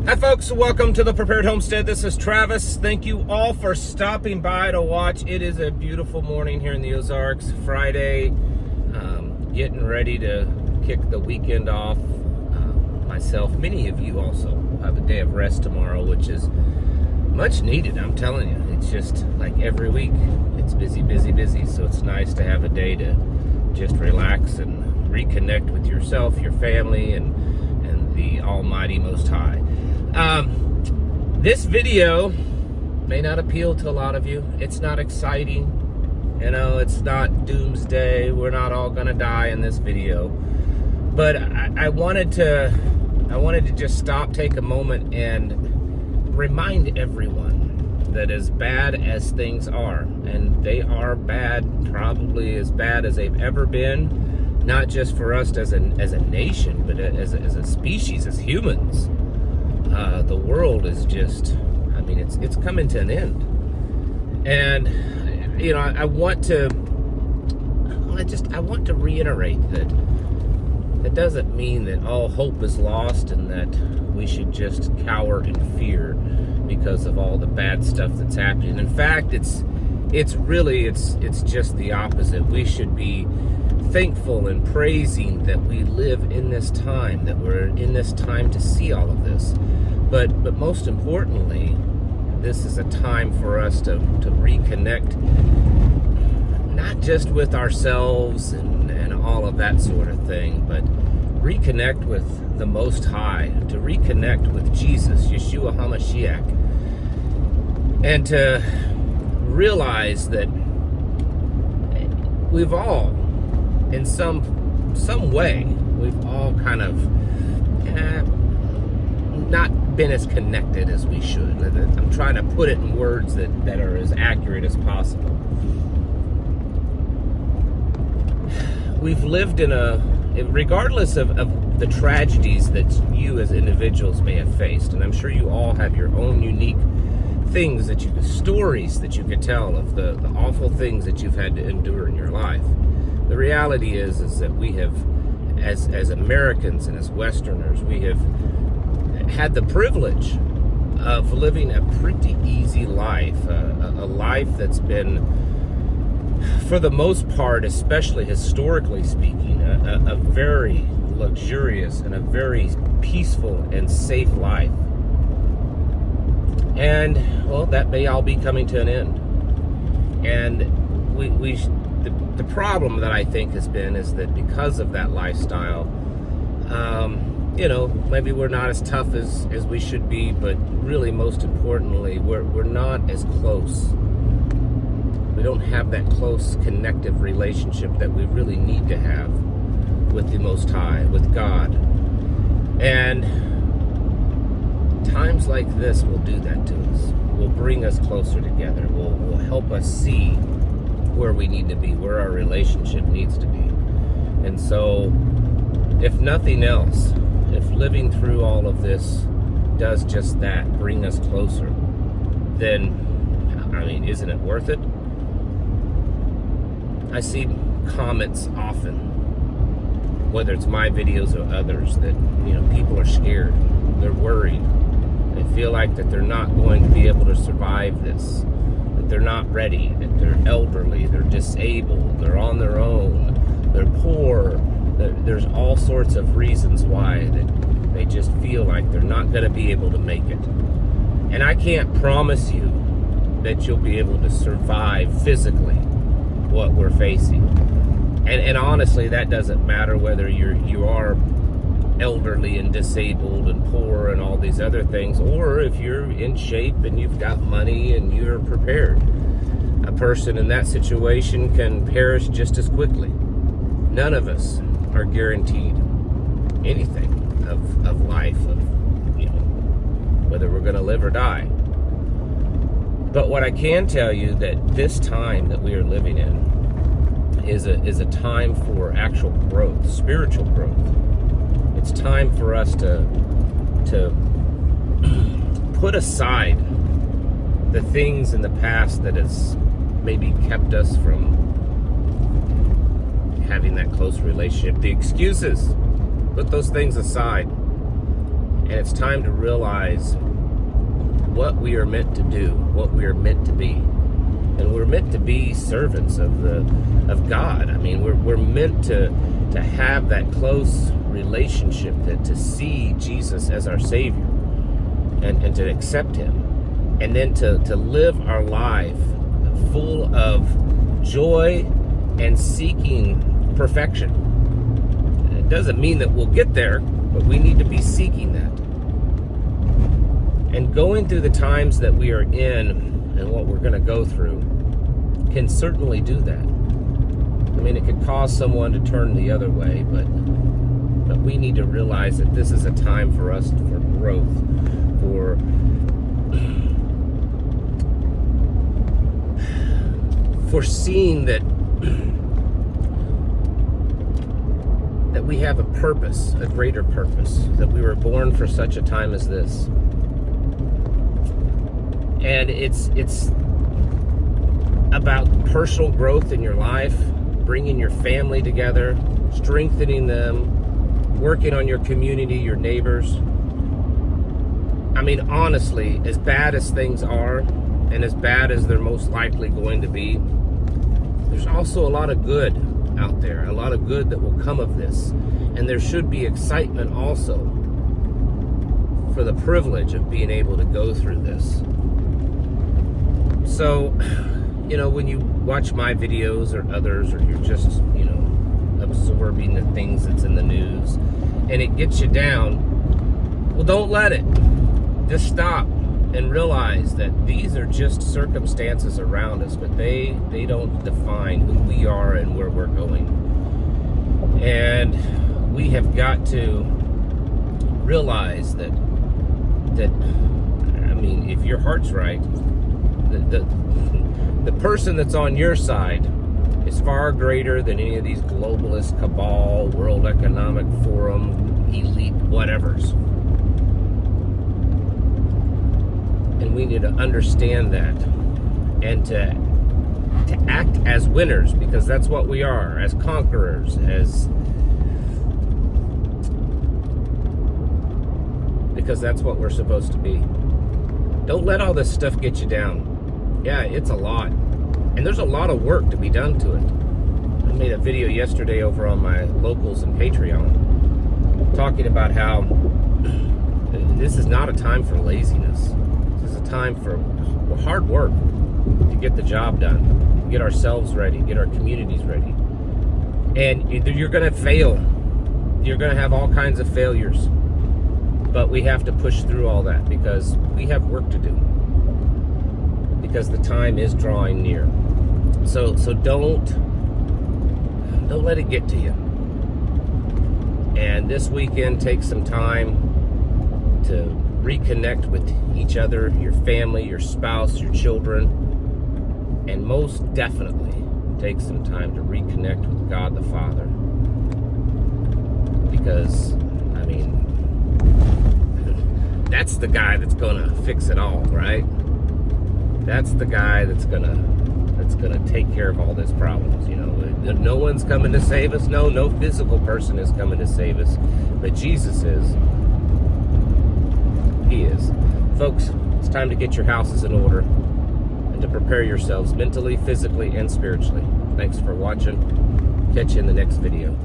Hi folks, welcome to the Prepared Homestead. This is Travis. Thank you all for stopping by to watch. It is a beautiful morning here in the Ozarks, Friday. Getting ready to kick the weekend off. Myself, many of you also will have a day of rest tomorrow, which is much needed, I'm telling you. It's just like every week, it's busy, busy, busy. So it's nice to have a day to just relax and reconnect with yourself, your family, and the Almighty Most High. This video may not appeal to a lot of you. It's not exciting. You know, it's not doomsday. We're not all gonna die in this video. But I wanted to just stop, take a moment, and remind everyone that as bad as things are, and they are bad, probably as bad as they've ever been, not just for us as a nation, but as a species, as humans. The world is just, I mean, it's coming to an end. And, you know, I want to reiterate that it doesn't mean that all hope is lost and that we should just cower in fear because of all the bad stuff that's happening. In fact, it's just the opposite. We should be thankful and praising that we live in this time, that we're in this time to see all of this. But most importantly, this is a time for us to reconnect, not just with ourselves and all of that sort of thing, but reconnect with the Most High, to reconnect with Jesus, Yeshua HaMashiach, and to realize that we've all, in some way, we've all kind of not been as connected as we should. I'm trying to put it in words that are as accurate as possible. We've lived in regardless of the tragedies that you as individuals may have faced, and I'm sure you all have your own unique things stories that you could tell of the awful things that you've had to endure in your life. The reality is that we have, as Americans and as Westerners, we have had the privilege of living a pretty easy life, a life that's been, for the most part, especially historically speaking, a very luxurious and a very peaceful and safe life. And, well, that may all be coming to an end. And the problem that I think has been is that because of that lifestyle, you know, maybe we're not as tough as we should be, but really, most importantly, we're not as close. We don't have that close connective relationship that we really need to have with the Most High, with God. And times like this will do that to us. Will bring us closer together. Will help us see where we need to be, where our relationship needs to be. And so, if nothing else, if living through all of this does just that, bring us closer, then, I mean, isn't it worth it? I see comments often, whether it's my videos or others, that, you know, people are scared, they're worried, they feel like that they're not going to be able to survive this, that they're not ready, that they're elderly, they're disabled, they're on their own, they're poor. There's all sorts of reasons why that they just feel like they're not going to be able to make it. And I can't promise you that you'll be able to survive physically what we're facing. And honestly, that doesn't matter whether you are elderly and disabled and poor and all these other things, or if you're in shape and you've got money and you're prepared. A person in that situation can perish just as quickly. None of us are guaranteed anything of life, of, you know, whether we're going to live or die. But what I can tell you, that this time that we are living in is a time for actual growth, spiritual growth. It's time for us to put aside the things in the past that has maybe kept us from having that close relationship. The excuses, put those things aside And it's time to realize what we are meant to do, what we are meant to be. And we're meant to be servants of God. I mean, we're meant to have that close relationship, to see Jesus as our Savior and to accept Him. And then to live our life full of joy and seeking perfection. It doesn't mean that we'll get there, but we need to be seeking that. And going through the times that we are in and what we're going to go through can certainly do that. I mean, it could cause someone to turn the other way, but we need to realize that this is a time for us for growth, for seeing that we have a purpose, a greater purpose, that we were born for such a time as this. And it's about personal growth in your life, bringing your family together, strengthening them, working on your community, your neighbors. I mean, honestly, as bad as things are, and as bad as they're most likely going to be, there's also a lot of good out there, a lot of good that will come of this. And there should be excitement also for the privilege of being able to go through this. So, you know, when you watch my videos or others, or you're just, you know, absorbing the things that's in the news, and it gets you down, well, don't let it. Just stop and realize that these are just circumstances around us, but they don't define who we are and where we're going. And we have got to realize that I mean, if your heart's right, the person that's on your side is far greater than any of these globalist cabal, World Economic Forum, elite whatevers. And we need to understand that and to act as winners, because that's what we are, as conquerors, because that's what we're supposed to be. Don't let all this stuff get you down. Yeah, it's a lot. And there's a lot of work to be done to it. I made a video yesterday over on my Locals and Patreon talking about how this is not a time for laziness. This is a time for hard work to get the job done, get ourselves ready, get our communities ready. And you're going to fail. You're going to have all kinds of failures. But we have to push through all that because we have work to do. Because the time is drawing near. So don't let it get to you. And this weekend, take some time to reconnect with each other, your family, your spouse, your children, and most definitely take some time to reconnect with God the Father. Because, I mean, that's the guy that's gonna fix it all, right? That's the guy that's gonna take care of all these problems. You know, no one's coming to save us. No physical person is coming to save us, but Jesus is. He is. Folks, it's time to get your houses in order and to prepare yourselves mentally, physically, and spiritually. Thanks for watching. Catch you in the next video.